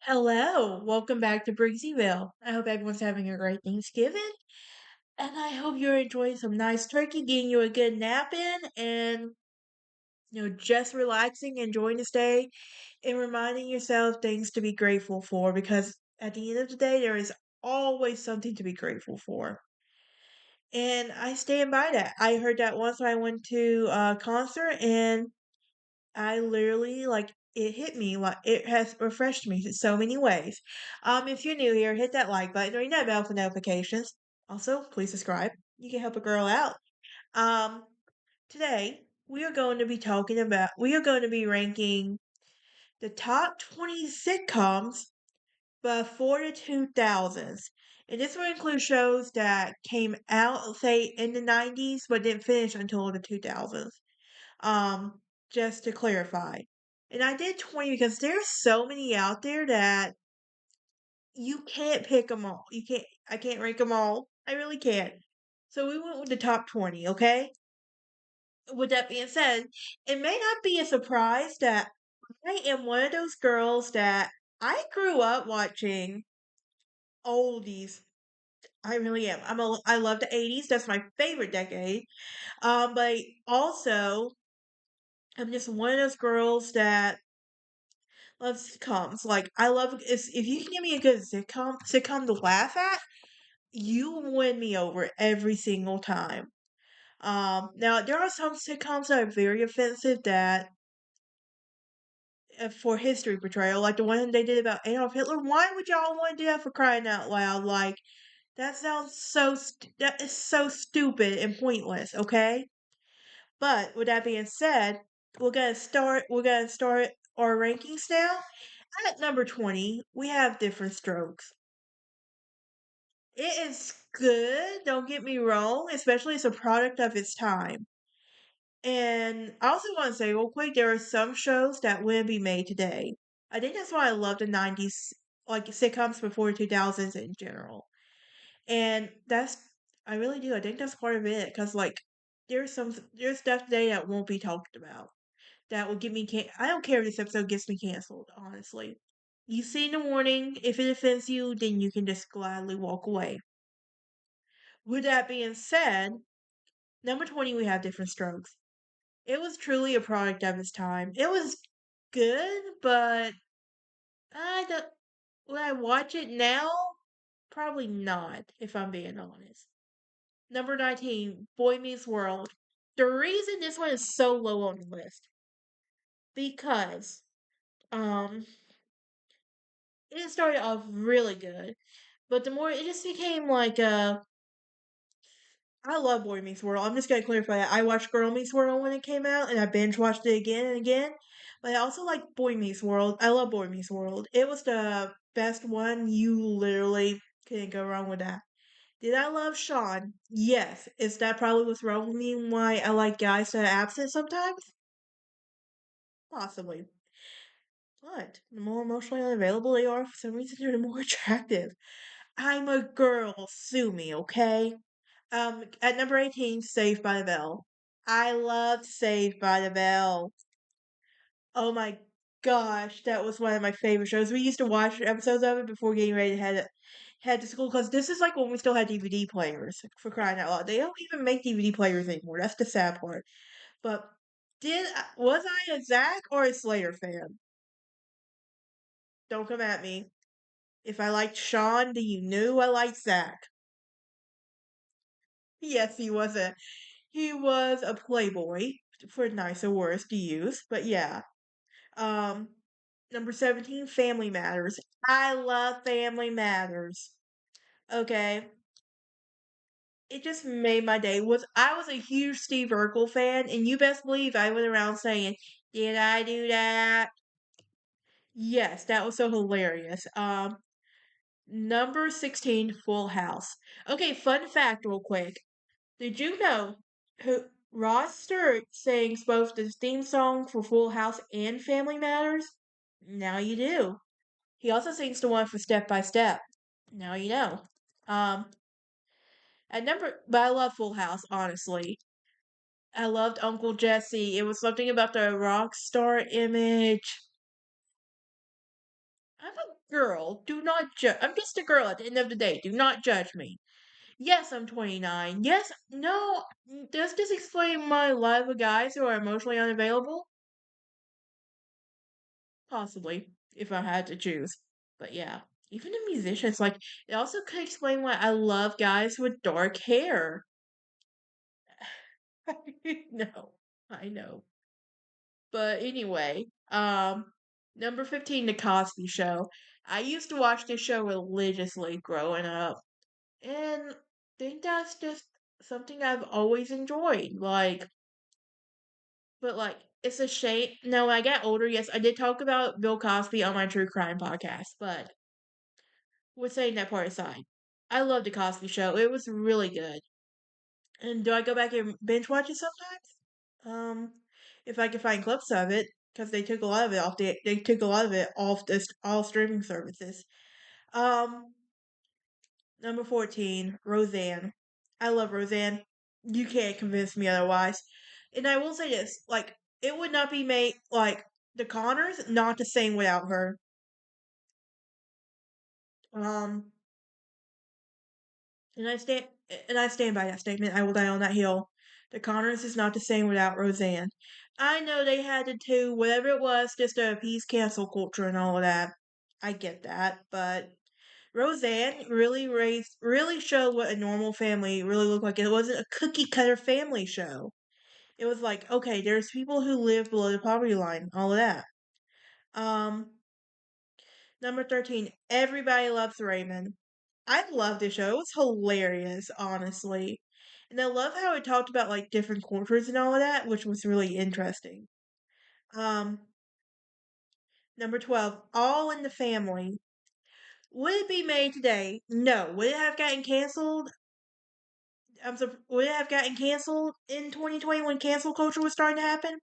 Hello, welcome back to Briggsyville. I hope everyone's having a great Thanksgiving, and I hope you're enjoying some nice turkey, getting you a good nap in, and just relaxing, enjoying this day, and reminding yourself things to be grateful for. Because at the end of the day, there is always something to be grateful for, and I stand by that. I heard that once when I went to a concert, and I literally like it hit me like it has refreshed me in so many ways. If you're new here, hit that like button, ring that bell for notifications. Also, please subscribe. You can help a girl out. Um, Today we are going to be ranking the top 20 sitcoms before the 2000s. And this will include shows that came out, say, in the 90s, but didn't finish until the 2000s. Um, just to clarify. And I did 20 because there's so many out there that you can't pick them all. I can't rank them all. I really can't. So we went with the top 20, okay? With that being said, it may not be a surprise that I am one of those girls that I grew up watching oldies. I really am. I love the 80s. That's my favorite decade. But also I'm just one of those girls that love sitcoms. Like I love if you can give me a good sitcom to laugh at, you win me over every single time. Now there are some sitcoms that are very offensive that for history portrayal, like the one they did about Adolf Hitler. Why would y'all want to do that for crying out loud? Like that sounds that is so stupid and pointless. Okay, but with that being said, We're gonna start our rankings now. At number 20, we have Different Strokes. It is good, don't get me wrong, especially it's a product of its time. And I also want to say real quick, there are some shows that wouldn't be made today. I think that's why I love the 90s, like sitcoms before 2000s in general. And I really do. I think that's part of it. Because, like, there's stuff today that won't be talked about. That will get me, I don't care if this episode gets me canceled, honestly. You see the warning. If it offends you, then you can just gladly walk away. With that being said, number 20, we have Different Strokes. It was truly a product of its time. It was good, but I don't. Would I watch it now? Probably not, if I'm being honest. Number 19, Boy Meets World. The reason this one is so low on the list because um it started off really good, but the more it just became like I love Boy Meets World. I'm just gonna clarify that. I watched Girl Meets World when it came out, and I binge watched it again and again. But I also like Boy Meets World. I love Boy Meets World. It was the best one. You literally couldn't go wrong with that. Did I love Sean? Yes. Is that probably what's wrong with me and why I like guys that are absent sometimes? Possibly. But the more emotionally unavailable they are, for some reason they're the more attractive. I'm a girl. Sue me, okay? At number 18, Saved by the Bell. I loved Saved by the Bell. Oh my gosh, that was one of my favorite shows. We used to watch episodes of it before getting ready to head to school because this is like when we still had DVD players. For crying out loud, they don't even make DVD players anymore. That's the sad part. But was I a Zach or a Slater fan? Don't come at me. If I liked Sean, then you knew I liked Zach. Yes, he was a playboy for nicer words to use, but yeah. Um, Number 17, Family Matters. I love Family Matters. Okay. It just made my day. I was a huge Steve Urkel fan, and you best believe I went around saying, "Did I do that?" Yes, that was so hilarious. Number 16, Full House. Okay, fun fact real quick. Did you know who Ross Stewart sings both the theme song for Full House and Family Matters? Now you do. He also sings the one for Step by Step. Now you know. Um, but I love Full House, honestly. I loved Uncle Jesse. It was something about the rock star image. Girl, do not judge. I'm just a girl at the end of the day. Do not judge me. Yes, I'm 29. Yes, no. Does this explain my life with guys who are emotionally unavailable? Possibly, if I had to choose. But yeah, even a musician, it's like, it also could explain why I love guys with dark hair. No, I know. But anyway, number 15, The Cosby Show. I used to watch this show religiously growing up, and think that's just something I've always enjoyed. But it's a shame. No, when I got older, yes, I did talk about Bill Cosby on my true crime podcast, but we're setting that part aside. I love The Cosby Show. It was really good. And do I go back and binge watch it sometimes? If I can find clips of it, because they took a lot of it off they took a lot of it off this all streaming services. Um, Number 14, Roseanne. I love Roseanne. You can't convince me otherwise. And I will say this, it would not be made the Connors, not the same without her. Um, and I stand by that statement. I will die on that hill. The Connors is not the same without Roseanne. I know they had to do whatever it was just to appease cancel culture and all of that. I get that, but Roseanne really showed what a normal family really looked like. It wasn't a cookie cutter family show. It was like, okay, there's people who live below the poverty line, all of that. Um, Number 13, Everybody Loves Raymond. I love this show. It was hilarious, honestly. And I love how it talked about different cultures and all of that, which was really interesting. Um, Number 12, All in the Family. Would it be made today? No. Would it have gotten canceled? Would it have gotten canceled in 2020 when cancel culture was starting to happen?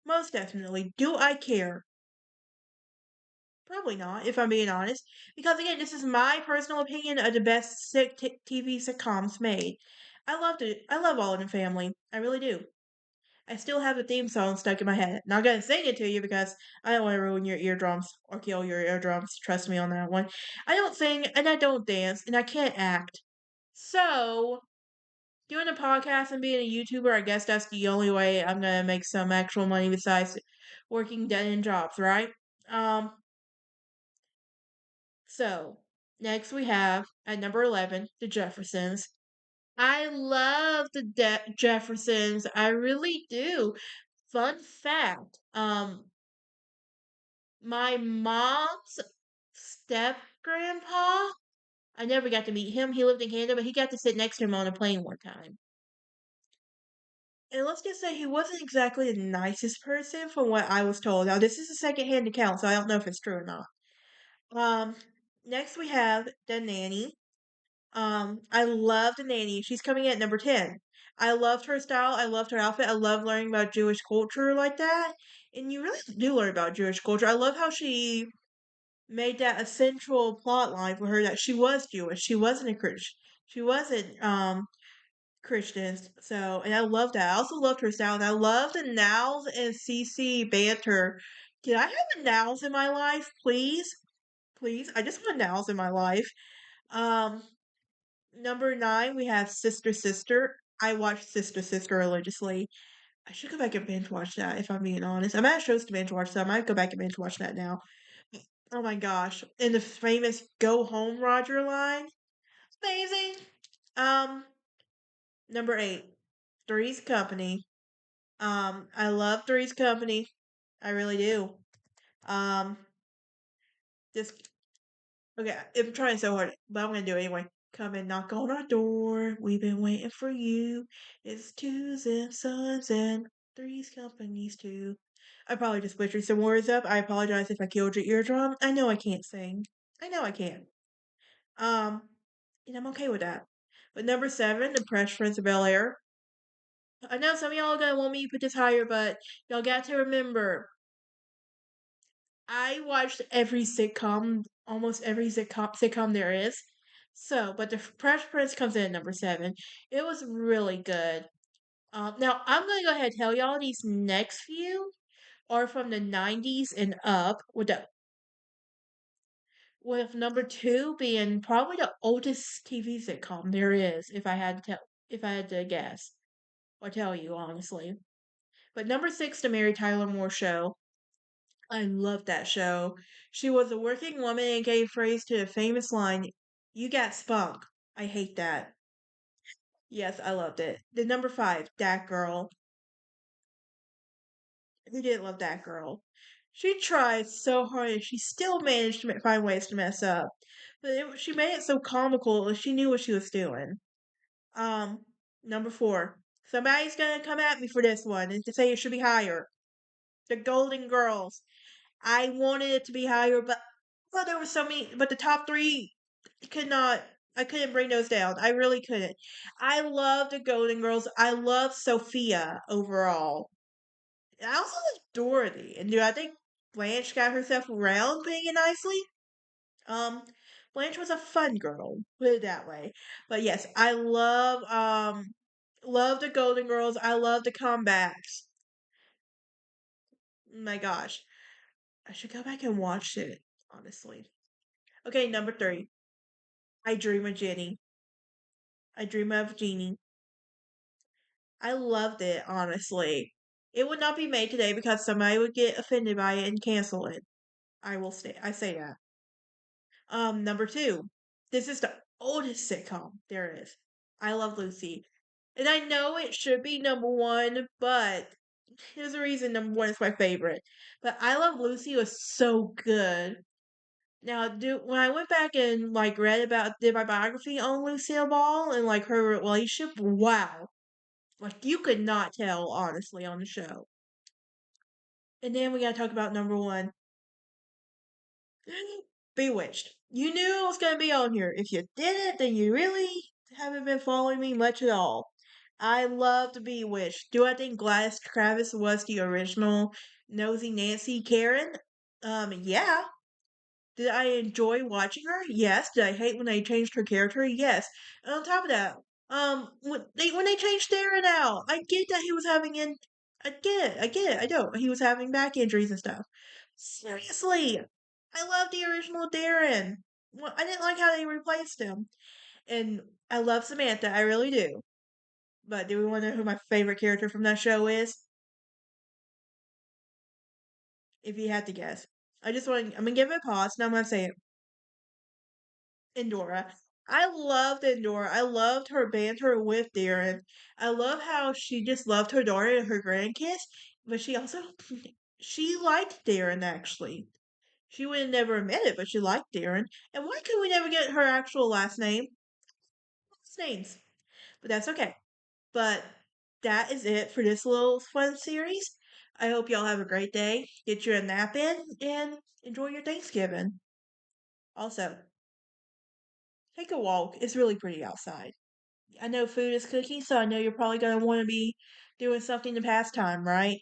Most definitely. Do I care? Probably not, if I'm being honest. Because again, this is my personal opinion of the best TV sitcoms made. I loved it. I love All in the Family. I really do. I still have the theme song stuck in my head. Not gonna sing it to you because I don't want to ruin your eardrums or kill your eardrums. Trust me on that one. I don't sing and I don't dance and I can't act. So doing a podcast and being a YouTuber, I guess that's the only way I'm gonna make some actual money besides working dead end jobs, right? Um, so next we have at number 11, the Jeffersons. I love the Jeffersons. I really do. Fun fact, my mom's step grandpa, I never got to meet him. He lived in Canada, but he got to sit next to him on a plane one time. And let's just say he wasn't exactly the nicest person from what I was told. Now, this is a secondhand account, so I don't know if it's true or not. Um, Next we have the nanny. I love the nanny. She's coming in at number 10. I loved her style. I loved her outfit. I love learning about Jewish culture like that. And you really do learn about Jewish culture. I love how she made that a central plot line for her that she was Jewish. She wasn't a Christian. She wasn't Christians. So, and I love that. I also loved her style. And I love the Nows and CC banter. Did I have a Nows in my life? Please? Please? I just want Nows in my life. Um, Number 9, we have Sister Sister. I watched Sister Sister religiously. I should go back and binge watch that if I'm being honest. I'm at shows to binge watch, so I might go back and binge watch that now. Oh my gosh. And the famous Go Home Roger line. Amazing. Um, Number 8, Three's Company. I love Three's Company. I really do. Um, this Okay, I'm trying so hard, but I'm gonna do it anyway. Come and knock on our door. We've been waiting for you. It's twos and sons and threes companies too. I probably just butchered some words up. I apologize if I killed your eardrum. I know I can't sing. I know I can't. Um, and I'm okay with that. But number 7, The Fresh Prince of Bel Air. I know some of y'all are gonna want me to put this higher, but y'all got to remember I watched every sitcom, almost every sitcom there is. So, but the Fresh Prince comes in at number 7. It was really good. Now, I'm going to go ahead and tell y'all these next few are from the 90s and up. With number two being probably the oldest TV sitcom there is, if I had to guess or tell you honestly. But number six, the Mary Tyler Moore Show. I love that show. She was a working woman and gave phrase to the famous line, "You got spunk." I hate that. Yes, I loved it. The number five, that girl. Who didn't love that girl? She tried so hard and she still managed to find ways to mess up. But she made it so comical. She knew what she was doing. Um, Number four. Somebody's gonna come at me for this one and to say it should be higher. The Golden Girls. I wanted it to be higher, but well, there were so many. But the top three could not. I couldn't bring those down. I really couldn't. I love the Golden Girls. I love Sophia overall. I also like Dorothy. And do I think Blanche got herself around pretty nicely? Um, Blanche was a fun girl, put it that way. But yes, I love the Golden Girls. I love the comebacks. My gosh, I should go back and watch it. Honestly. Okay, number three. I dream of Jenny. I dream of Jeannie. I loved it. Honestly, it would not be made today because somebody would get offended by it and cancel it. I will stay. I say that. Number two. This is the oldest sitcom there is. I Love Lucy. And I know it should be number one, but here's the reason number one is my favorite. But I Love Lucy was so good. Now, when I went back and like read about did my biography on Lucille Ball and like her relationship, wow, like you could not tell honestly on the show. And then we gotta talk about number one, Bewitched. You knew it was gonna be on here. If you didn't, then you really haven't been following me much at all. I loved Bewitched. Do I think Gladys Travis was the original nosy Nancy Karen? Yeah. Did I enjoy watching her? Yes. Did I hate when they changed her character? Yes. And on top of that, when they changed Darren out, I get that he was having I get it, I know he was having back injuries and stuff. Seriously, I love the original Darren. Well, I didn't like how they replaced him, and I love Samantha, I really do. But do we want to know who my favorite character from that show is? If you had to guess, I'm gonna give it a pause, and I'm gonna say it. Endora. I loved Endora. I loved her banter with Darren. I love how she just loved her daughter and her grandkids, but she also she liked Darren actually. She would have never admit it, but she liked Darren. And why could we never get her actual last name? Last names. But that's okay. But that is it for this little fun series. I hope y'all have a great day. Get your nap in and enjoy your Thanksgiving. Also, take a walk. It's really pretty outside. I know food is cooking, so I know you're probably going to want to be doing something to pass time, right?